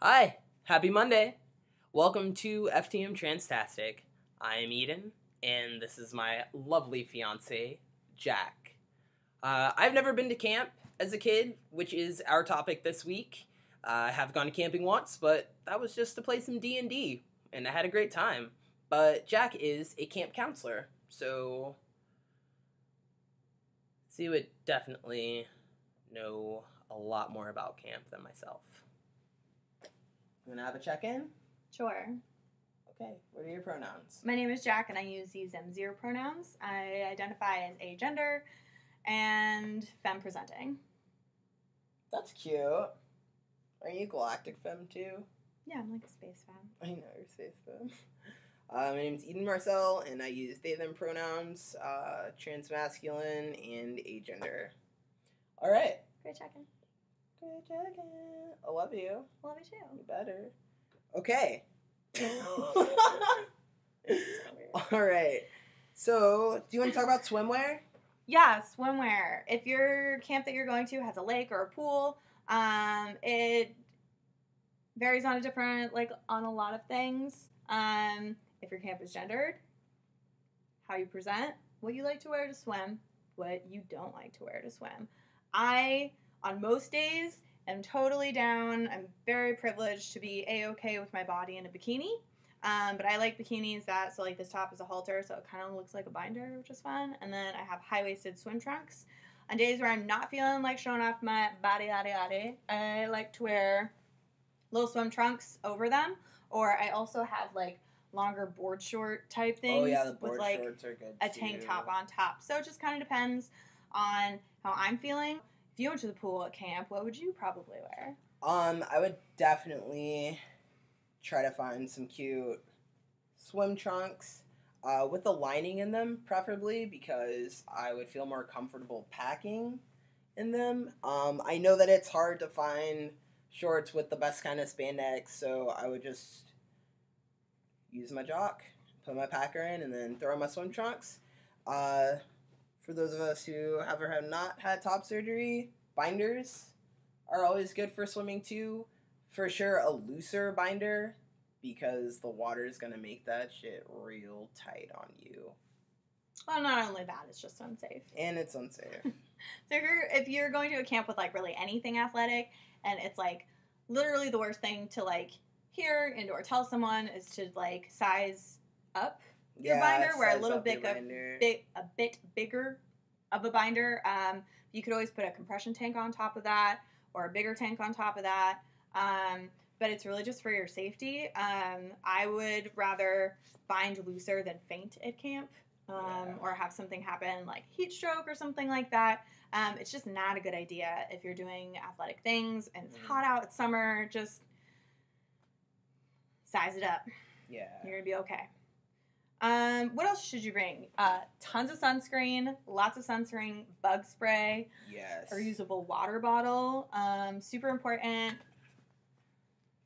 Hi, happy Monday. Welcome to FTM Transtastic. I am Eden, and this is my lovely fiance, Jack. I've never been to camp as a kid, which is our topic this week. I have gone camping once, but that was just to play some D&D, and I had a great time. But Jack is a camp counselor, so he would definitely know a lot more about camp than myself. You want to have a check-in? Sure. Okay, what are your pronouns? My name is Jack, and I use these them/zero pronouns. I identify as agender and femme presenting. That's cute. Are you galactic femme too? Yeah, I'm like a space femme. I know, you're space femme. My name's Eden-Marcel, and I use they/them pronouns, transmasculine, and agender. All right. Great check-in. Great check-in. I love you. Love you too. You better. Okay. So All right. So, do you want to talk about swimwear? yeah, swimwear. If your camp that you're going to has a lake or a pool, it varies on on a lot of things. If your camp is gendered, how you present, what you like to wear to swim, what you don't like to wear to swim. I, on most days, am totally down. I'm very privileged to be A-okay with my body in a bikini. But I like bikinis so like this top is a halter, so it kind of looks like a binder, which is fun. And then I have high-waisted swim trunks. On days where I'm not feeling like showing off my body, I like to wear little swim trunks over them. Or I also have like longer board short type things. Oh yeah, the board with like shorts are good a too. tank top on top. So it just kind of depends on how I'm feeling. If you went to the pool at camp, what would you probably wear? I would definitely try to find some cute swim trunks with a lining in them, preferably, because I would feel more comfortable packing in them. I know that it's hard to find shorts with the best kind of spandex, so I would just use my jock, put my packer in, and then throw in my swim trunks. For those of us who have not had top surgery, binders are always good for swimming too. For sure, a looser binder, because the water is going to make that shit real tight on you. Well, not only that, it's just unsafe. And it's unsafe. So if you're going to a camp with like really anything athletic, and it's like literally the worst thing to like hear and or tell someone is to like size up your binder, where a bit bigger of a binder. You could always put a compression tank on top of that, or a bigger tank on top of that. But it's really just for your safety. I would rather bind looser than faint at camp, or have something happen like heat stroke or something like that. It's just not a good idea if you're doing athletic things and it's hot out, it's summer. Just size it up. Yeah. You're going to be okay. What else should you bring? Tons of sunscreen, lots of sunscreen, bug spray. Yes. A reusable water bottle. Super important.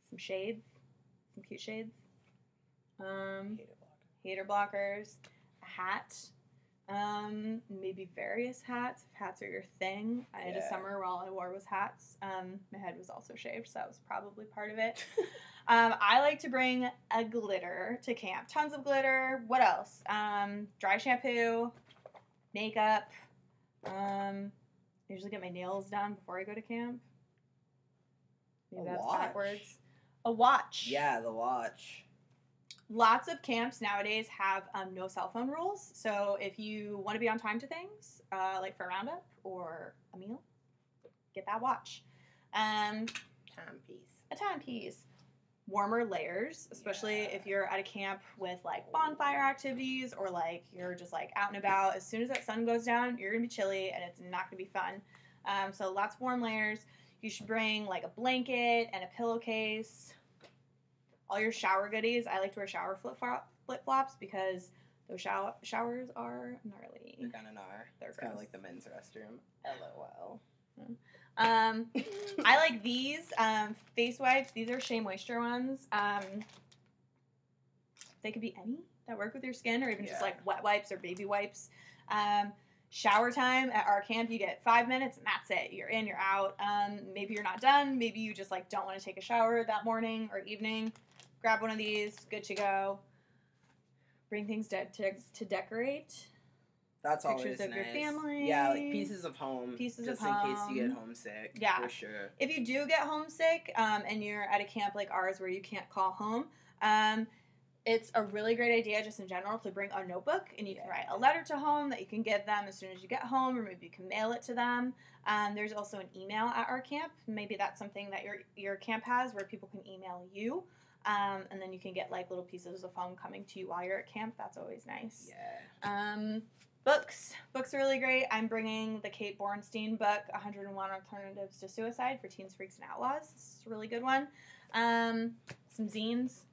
Some shades. Some cute shades. Hater blockers. A hat. Maybe various hats, if hats are your thing. I had a summer where all I wore was hats. My head was also shaved, so that was probably part of it. I like to bring a glitter to camp. Tons of glitter. What else? Dry shampoo, makeup. I usually get my nails done before I go to camp. Maybe that's backwards. A watch. Yeah, the watch. Lots of camps nowadays have no cell phone rules. So if you want to be on time to things, like for a roundup or a meal, get that watch. Timepiece. A timepiece. Warmer layers, especially if you're at a camp with like bonfire activities or like you're just like out and about. As soon as that sun goes down, you're gonna be chilly and it's not gonna be fun. So lots of warm layers. You should bring like a blanket and a pillowcase. All your shower goodies. I like to wear shower flip-flops because those showers are gnarly. They kind of are. It's kind of like the men's restroom. LOL. I like these face wipes. These are Shea Moisture ones. They could be any that work with your skin, or even just like wet wipes or baby wipes. Shower time at our camp, you get 5 minutes and that's it. You're in, you're out. Maybe you're not done. Maybe you just like don't want to take a shower that morning or evening. Grab one of these, good to go. Bring things to decorate. That's Pictures always of nice. your family. Yeah, like pieces of home. Pieces just of in case home. you get homesick. Yeah. For sure. If you do get homesick and you're at a camp like ours where you can't call home, it's a really great idea just in general to bring a notebook and you can write a letter to home that you can give them as soon as you get home, or maybe you can mail it to them. There's also an email at our camp. Maybe that's something that your camp has where people can email you. And then you can get like little pieces of home coming to you while you're at camp. That's always nice. Yeah. Books are really great. I'm bringing the Kate Bornstein book, 101 Alternatives to Suicide for Teens, Freaks, and Outlaws. It's a really good one. Some zines.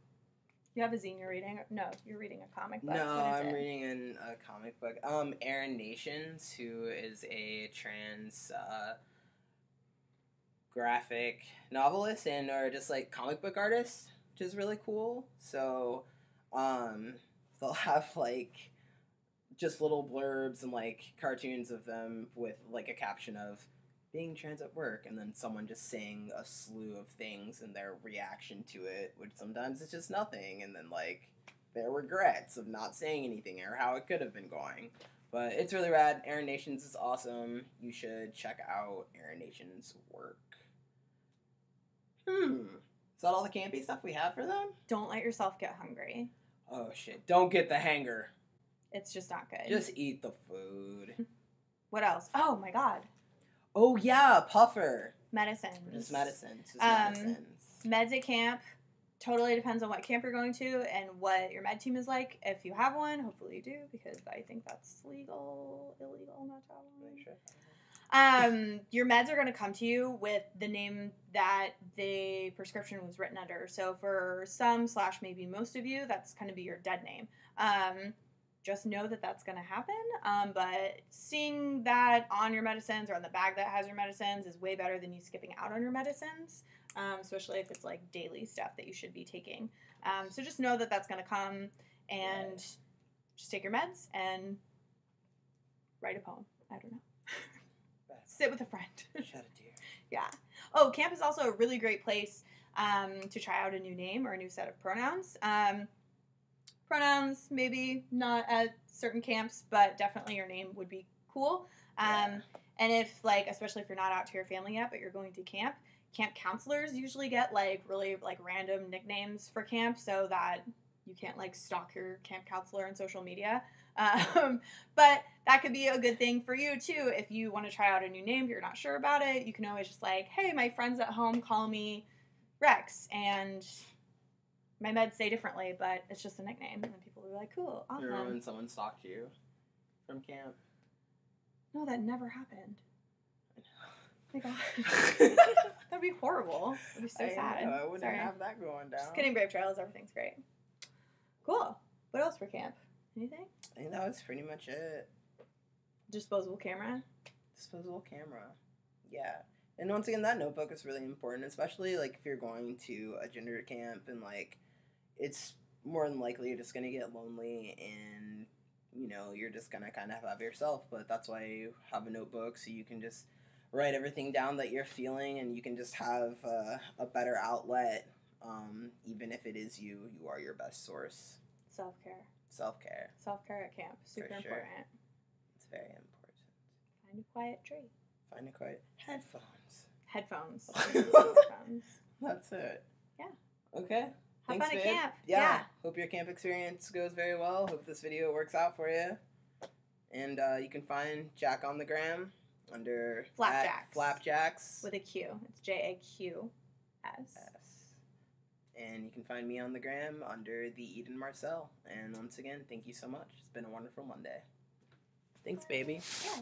You have a zine you're reading? No, you're reading a comic book. No, I'm reading a comic book. Erin Nations, who is a trans graphic novelist or just like comic book artist, which is really cool. So they'll have like just little blurbs and like cartoons of them with like a caption of being trans at work, and then someone just saying a slew of things and their reaction to it, which sometimes it's just nothing, and then like their regrets of not saying anything or how it could have been going. But it's really rad. Erin Nations is awesome. You should check out Erin Nations' work. Is that all the campy stuff we have for them? Don't let yourself get hungry. Oh shit. Don't get the hanger. It's just not good. Just eat the food. What else? Oh my god. Oh yeah, puffer. Medicines. Just medicines. Medicines. Meds at camp. Totally depends on what camp you're going to and what your med team is like. If you have one, hopefully you do, because I think that's illegal not to have one. Your meds are going to come to you with the name that the prescription was written under. So for some / maybe most of you, that's going to be your dead name. Just know that that's going to happen. But seeing that on your medicines or on the bag that has your medicines is way better than you skipping out on your medicines, especially if it's like daily stuff that you should be taking. So just know that that's going to come, and just take your meds and write a poem. I don't know. Sit with a friend. Shed a tear. Yeah. Oh, camp is also a really great place to try out a new name or a new set of pronouns. Pronouns, maybe not at certain camps, but definitely your name would be cool. And if, like, especially if you're not out to your family yet, but you're going to camp counselors usually get, like, really, like, random nicknames for camp so that you can't, like, stalk your camp counselor on social media. But that could be a good thing for you, too. If you want to try out a new name, but you're not sure about it, you can always just, like, hey, my friends at home call me Rex, and my meds say differently, but it's just a nickname. And then people will be like, cool, awesome. Remember when someone stalked you from camp? No, that never happened. Oh my God. That'd be horrible. It'd be so sad. I wouldn't have that going down. Just kidding, Brave Trails. Everything's great. Cool. What else for camp? Anything? I think that was pretty much it. Disposable camera? Disposable camera. Yeah. And once again, that notebook is really important, especially, like, if you're going to a gender camp and, like, it's more than likely you're just going to get lonely and, you know, you're just going to kind of have yourself. But that's why you have a notebook, so you can just write everything down that you're feeling, and you can just have a better outlet. Even if it is you are your best source. Self-care. Self-care. Self-care at camp. Super important. It's very important. Find a quiet tree. Find a quiet headphones. Headphones. That's it. Yeah. Okay. Have Thanks, fun at babe. camp. Yeah. Hope your camp experience goes very well. Hope this video works out for you. And you can find Jack on the gram under Flapjacks. With a Q. It's JAQS. And you can find me on the gram under the Eden-Marcel. And once again, thank you so much. It's been a wonderful Monday. Thanks, baby. Yeah.